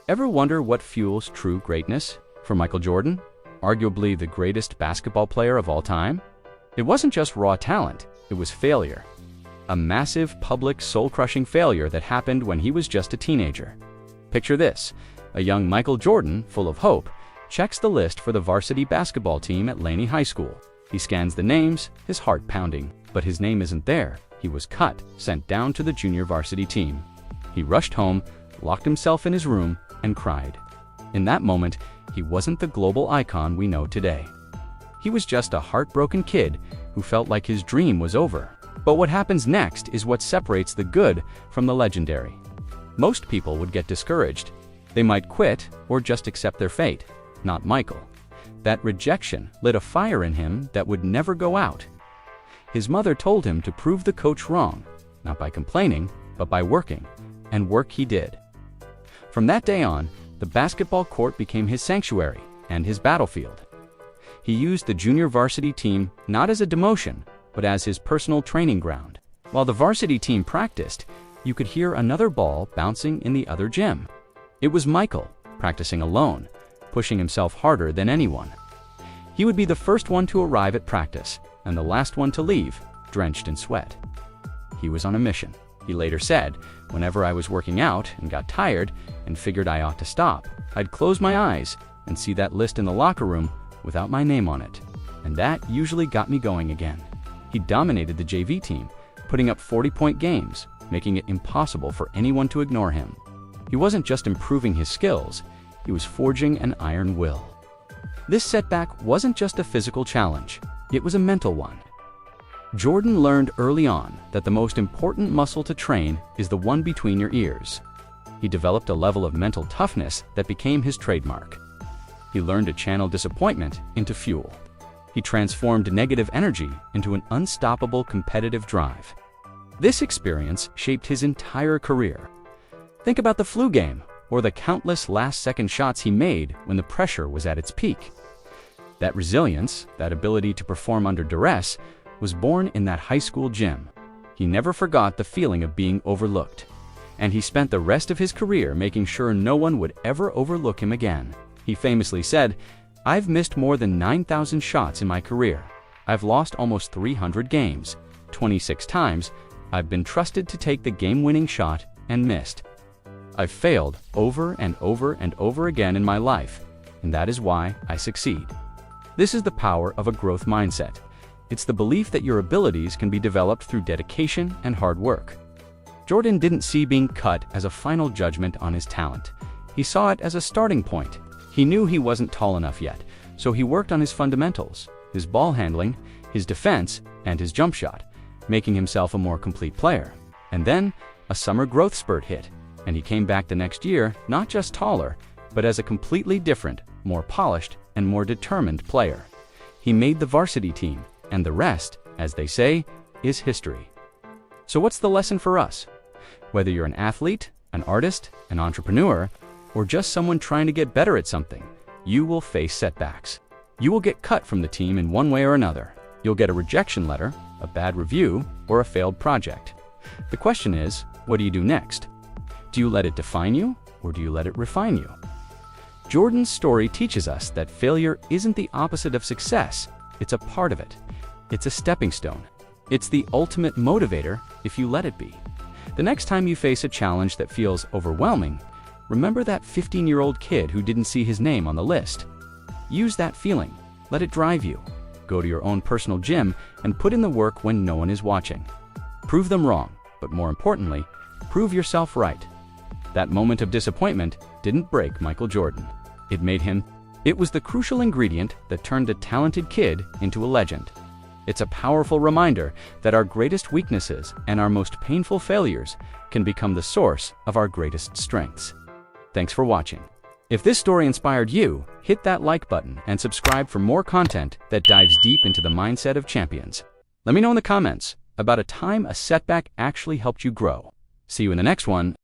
Ever wonder what fuels true greatness? For Michael Jordan, arguably the greatest basketball player of all time, it wasn't just raw talent, it was failure. A massive, public, soul-crushing failure that happened when he was just a teenager. Picture this: a young Michael Jordan, full of hope, checks the list for the varsity basketball team at Laney High School. He scans the names, his heart pounding, but his name isn't there. He was cut, sent down to the junior varsity team. He rushed home, locked himself in his room, and cried. In that moment, he wasn't the global icon we know today. He was just a heartbroken kid who felt like his dream was over. But what happens next is what separates the good from the legendary. Most people would get discouraged. They might quit or just accept their fate. Not Michael. That rejection lit a fire in him that would never go out. His mother told him to prove the coach wrong, not by complaining, but by working. And work he did. From that day on, the basketball court became his sanctuary and his battlefield. He used the junior varsity team not as a demotion, but as his personal training ground. While the varsity team practiced, you could hear another ball bouncing in the other gym. It was Michael, practicing alone, pushing himself harder than anyone. He would be the first one to arrive at practice, and the last one to leave, drenched in sweat. He was on a mission. He later said, "Whenever I was working out and got tired and figured I ought to stop, I'd close my eyes and see that list in the locker room without my name on it. And that usually got me going again." He dominated the JV team, putting up 40-point games, making it impossible for anyone to ignore him. He wasn't just improving his skills, he was forging an iron will. This setback wasn't just a physical challenge, it was a mental one. Jordan learned early on that the most important muscle to train is the one between your ears. He developed a level of mental toughness that became his trademark. He learned to channel disappointment into fuel. He transformed negative energy into an unstoppable competitive drive. This experience shaped his entire career. Think about the flu game, or the countless last-second shots he made when the pressure was at its peak. That resilience, that ability to perform under duress, was born in that high school gym. He never forgot the feeling of being overlooked, and he spent the rest of his career making sure no one would ever overlook him again. He famously said, "I've missed more than 9,000 shots in my career. I've lost almost 300 games. 26 times, I've been trusted to take the game-winning shot and missed. I've failed over and over and over again in my life, and that is why I succeed." This is the power of a growth mindset. It's the belief that your abilities can be developed through dedication and hard work. Jordan didn't see being cut as a final judgment on his talent. He saw it as a starting point. He knew he wasn't tall enough yet, so he worked on his fundamentals, his ball handling, his defense, and his jump shot, making himself a more complete player. And then, a summer growth spurt hit, and he came back the next year not just taller, but as a completely different, more polished, and more determined player. He made the varsity team, and the rest, as they say, is history. So what's the lesson for us? Whether you're an athlete, an artist, an entrepreneur, or just someone trying to get better at something, you will face setbacks. You will get cut from the team in one way or another. You'll get a rejection letter, a bad review, or a failed project. The question is, what do you do next? Do you let it define you, or do you let it refine you? Jordan's story teaches us that failure isn't the opposite of success, it's a part of it. It's a stepping stone. It's the ultimate motivator if you let it be. The next time you face a challenge that feels overwhelming, remember that 15-year-old kid who didn't see his name on the list. Use that feeling. Let it drive you. Go to your own personal gym and put in the work when no one is watching. Prove them wrong, but more importantly, prove yourself right. That moment of disappointment didn't break Michael Jordan. It made him. It was the crucial ingredient that turned a talented kid into a legend. It's a powerful reminder that our greatest weaknesses and our most painful failures can become the source of our greatest strengths. Thanks for watching. If this story inspired you, hit that like button and subscribe for more content that dives deep into the mindset of champions. Let me know in the comments about a time a setback actually helped you grow. See you in the next one.